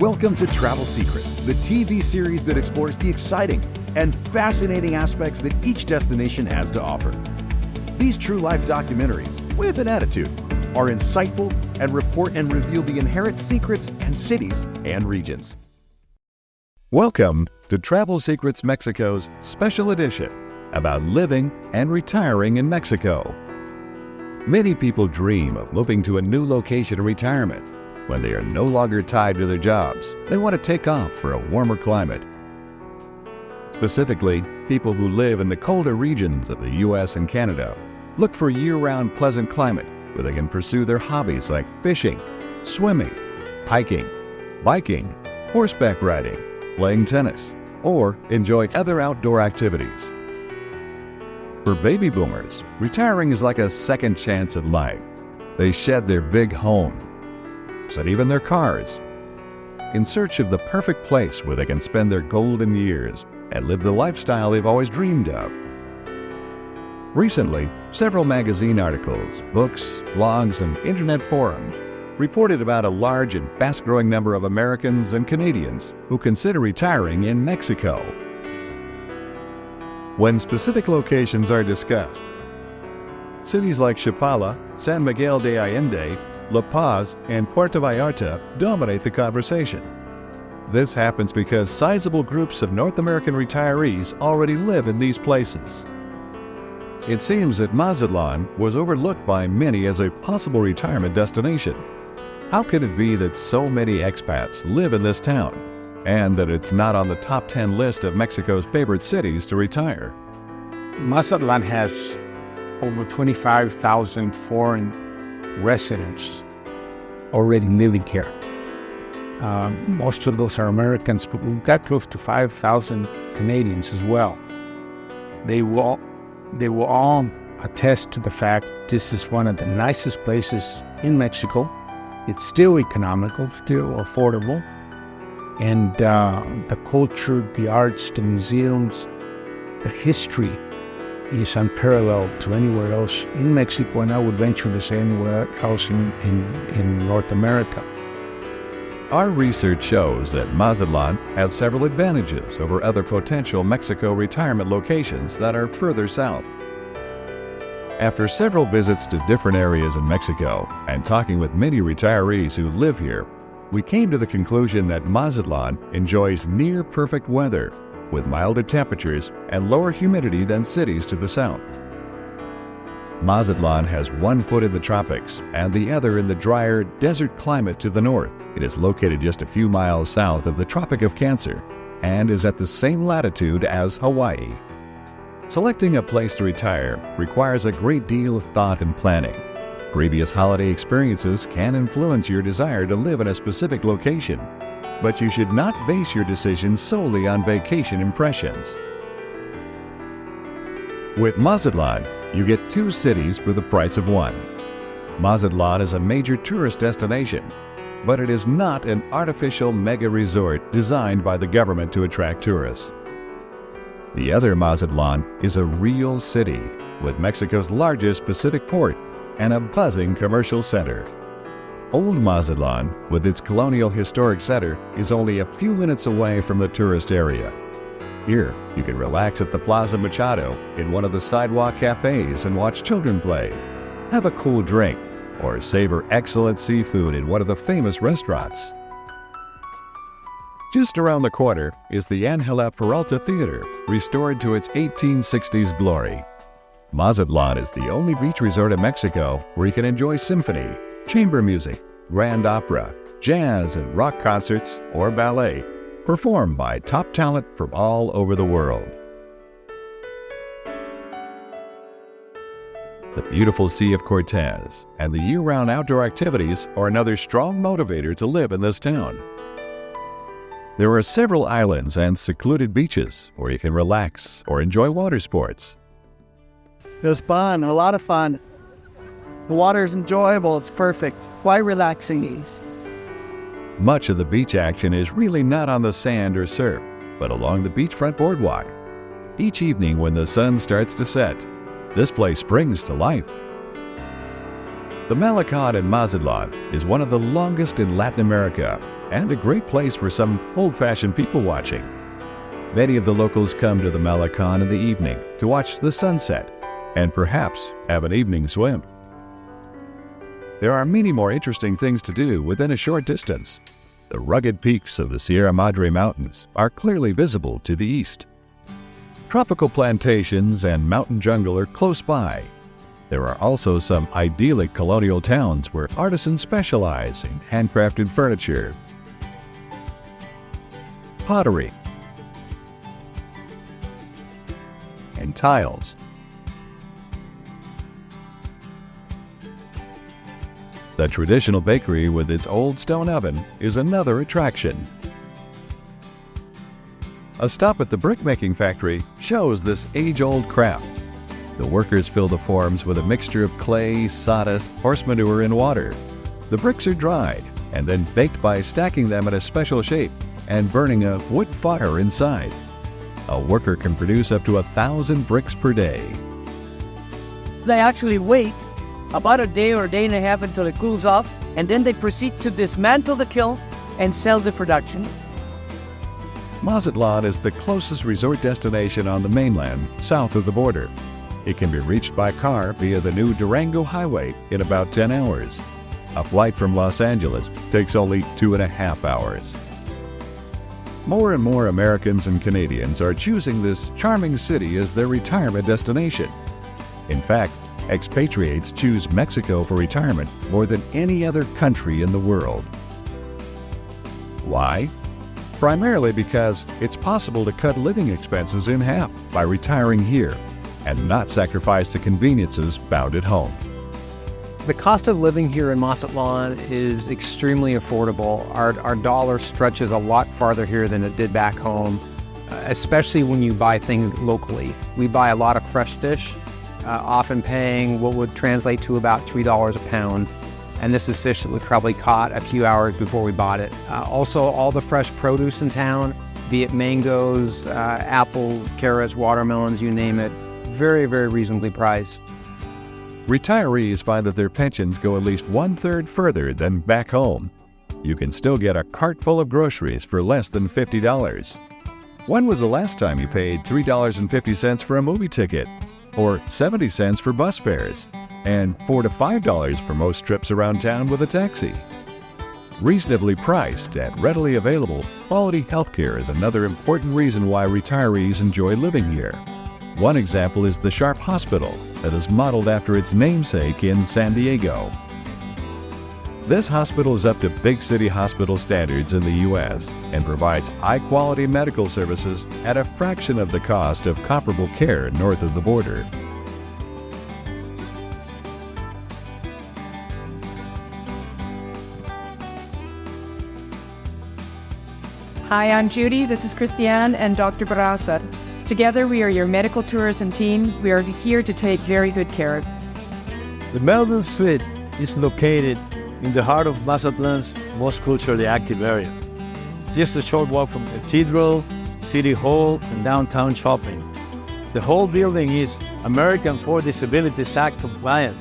Welcome to Travel Secrets, the TV series that explores the exciting and fascinating aspects that each destination has to offer. These true-life documentaries, with an attitude, are insightful and report and reveal the inherent secrets and cities and regions. Welcome to Travel Secrets Mexico's special edition about living and retiring in Mexico. Many people dream of moving to a new location of retirement. When they are no longer tied to their jobs, they want to take off for a warmer climate. Specifically, people who live in the colder regions of the U.S. and Canada look for year-round pleasant climate where they can pursue their hobbies like fishing, swimming, hiking, biking, horseback riding, playing tennis, or enjoy other outdoor activities. For baby boomers, retiring is like a second chance at life. They shed their big home, and even their cars, in search of the perfect place where they can spend their golden years and live the lifestyle they've always dreamed of. Recently, several magazine articles, books, blogs, and internet forums reported about a large and fast-growing number of Americans and Canadians who consider retiring in Mexico. When specific locations are discussed, cities like Chapala, San Miguel de Allende, La Paz, and Puerto Vallarta dominate the conversation. This happens because sizable groups of North American retirees already live in these places. It seems that Mazatlan was overlooked by many as a possible retirement destination. How could it be that so many expats live in this town, and that it's not on the top 10 list of Mexico's favorite cities to retire? Mazatlan has over 25,000 foreign residents already living here. Most of those are Americans, but we've got close to 5,000 Canadians as well. They will all attest to the fact this is one of the nicest places in Mexico. It's still economical, still affordable, and the culture, the arts, the museums, the history is unparalleled to anywhere else in Mexico, and I would venture to say anywhere else in North America. Our research shows that Mazatlan has several advantages over other potential Mexico retirement locations that are further south. After several visits to different areas in Mexico and talking with many retirees who live here, we came to the conclusion that Mazatlan enjoys near-perfect weather, with milder temperatures and lower humidity than cities to the south. Mazatlan has one foot in the tropics and the other in the drier desert climate to the north. It is located just a few miles south of the Tropic of Cancer and is at the same latitude as Hawaii. Selecting a place to retire requires a great deal of thought and planning. Previous holiday experiences can influence your desire to live in a specific location, but you should not base your decision solely on vacation impressions. With Mazatlan, you get two cities for the price of one. Mazatlan is a major tourist destination, but it is not an artificial mega resort designed by the government to attract tourists. The other Mazatlan is a real city with Mexico's largest Pacific port and a buzzing commercial center. Old Mazatlan, with its colonial historic center, is only a few minutes away from the tourist area. Here, you can relax at the Plaza Machado in one of the sidewalk cafes and watch children play, have a cool drink, or savor excellent seafood in one of the famous restaurants. Just around the corner is the Angela Peralta Theater, restored to its 1860s glory. Mazatlan is the only beach resort in Mexico where you can enjoy symphony, chamber music, grand opera, jazz and rock concerts, or ballet, performed by top talent from all over the world. The beautiful Sea of Cortez and the year-round outdoor activities are another strong motivator to live in this town. There are several islands and secluded beaches where you can relax or enjoy water sports. It was fun, a lot of fun. The water is enjoyable, it's perfect, quite relaxing. Much of the beach action is really not on the sand or surf, but along the beachfront boardwalk. Each evening when the sun starts to set, this place springs to life. The Malecon in Mazatlan is one of the longest in Latin America and a great place for some old-fashioned people watching. Many of the locals come to the Mazatlan in the evening to watch the sunset and perhaps have an evening swim. There are many more interesting things to do within a short distance. The rugged peaks of the Sierra Madre Mountains are clearly visible to the east. Tropical plantations and mountain jungle are close by. There are also some idyllic colonial towns where artisans specialize in handcrafted furniture, pottery, and tiles. The traditional bakery with its old stone oven is another attraction. A stop at the brick-making factory shows this age-old craft. The workers fill the forms with a mixture of clay, sawdust, horse manure, and water. The bricks are dried and then baked by stacking them in a special shape and burning a wood fire inside. A worker can produce up to 1,000 bricks per day. They actually wait about a day or a day and a half until it cools off, and then they proceed to dismantle the kiln and sell the production. Mazatlan is the closest resort destination on the mainland, south of the border. It can be reached by car via the new Durango Highway in about 10 hours. A flight from Los Angeles takes only 2.5 hours. More and more Americans and Canadians are choosing this charming city as their retirement destination. In fact, expatriates choose Mexico for retirement more than any other country in the world. Why? Primarily because it's possible to cut living expenses in half by retiring here and not sacrifice the conveniences found at home. The cost of living here in Mazatlan is extremely affordable. Our dollar stretches a lot farther here than it did back home, especially when you buy things locally. We buy a lot of fresh fish, often paying what would translate to about $3 a pound. And this is fish that was probably caught a few hours before we bought it. Also, all the fresh produce in town, be it mangoes, apples, carrots, watermelons, you name it, very, very reasonably priced. Retirees find that their pensions go at least 1/3 further than back home. You can still get a cart full of groceries for less than $50. When was the last time you paid $3.50 for a movie ticket? Or 70 cents for bus fares? And $4 to $5 for most trips around town with a taxi? Reasonably priced and readily available, quality healthcare is another important reason why retirees enjoy living here. One example is the Sharp Hospital that is modeled after its namesake in San Diego. This hospital is up to big city hospital standards in the U.S. and provides high-quality medical services at a fraction of the cost of comparable care north of the border. Hi, I'm Judy. This is Christiane and Dr. Barasa. Together, we are your medical tourism team. We are here to take very good care of you. The Melville Suite is located in the heart of Mazatlan's most culturally active area. Just a short walk from Cathedral, City Hall, and downtown shopping. The whole building is American for Disabilities Act compliant.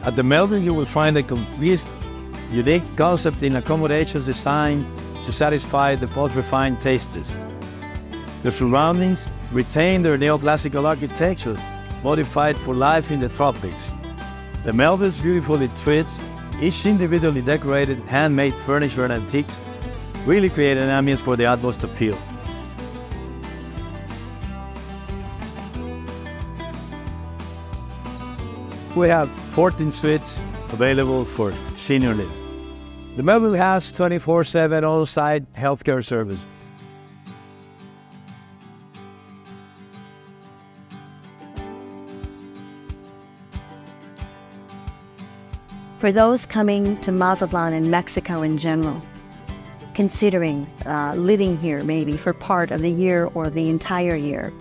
At the Melville, you will find a complete, unique concept in accommodations designed to satisfy the most refined tastes. The surroundings retain their neoclassical architecture, modified for life in the tropics. The Melville's beautifully treats, each individually decorated handmade furniture and antiques, really create an ambience for the utmost appeal. We have 14 suites available for senior living. The Melville has 24/7 on-site healthcare service. For those coming to Mazatlan and Mexico in general, considering living here maybe for part of the year or the entire year,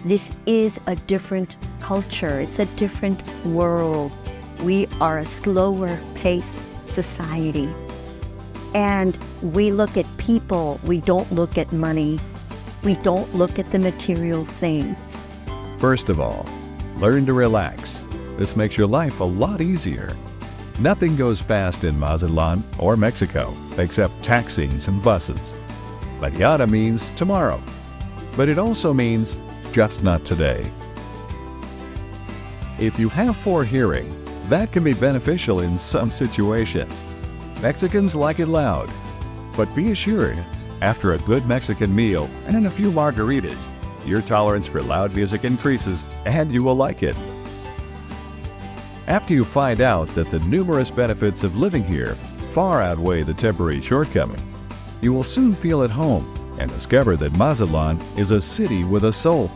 this is a different culture. It's a different world. We are a slower paced society. And we look at people, we don't look at money, we don't look at the material things. First of all, learn to relax. This makes your life a lot easier. Nothing goes fast in Mazatlan or Mexico except taxis and buses. Mañana means tomorrow, but it also means just not today. If you have poor hearing, that can be beneficial in some situations. Mexicans like it loud, but be assured, after a good Mexican meal and a few margaritas, your tolerance for loud music increases and you will like it. After you find out that the numerous benefits of living here far outweigh the temporary shortcoming, you will soon feel at home and discover that Mazatlan is a city with a soul.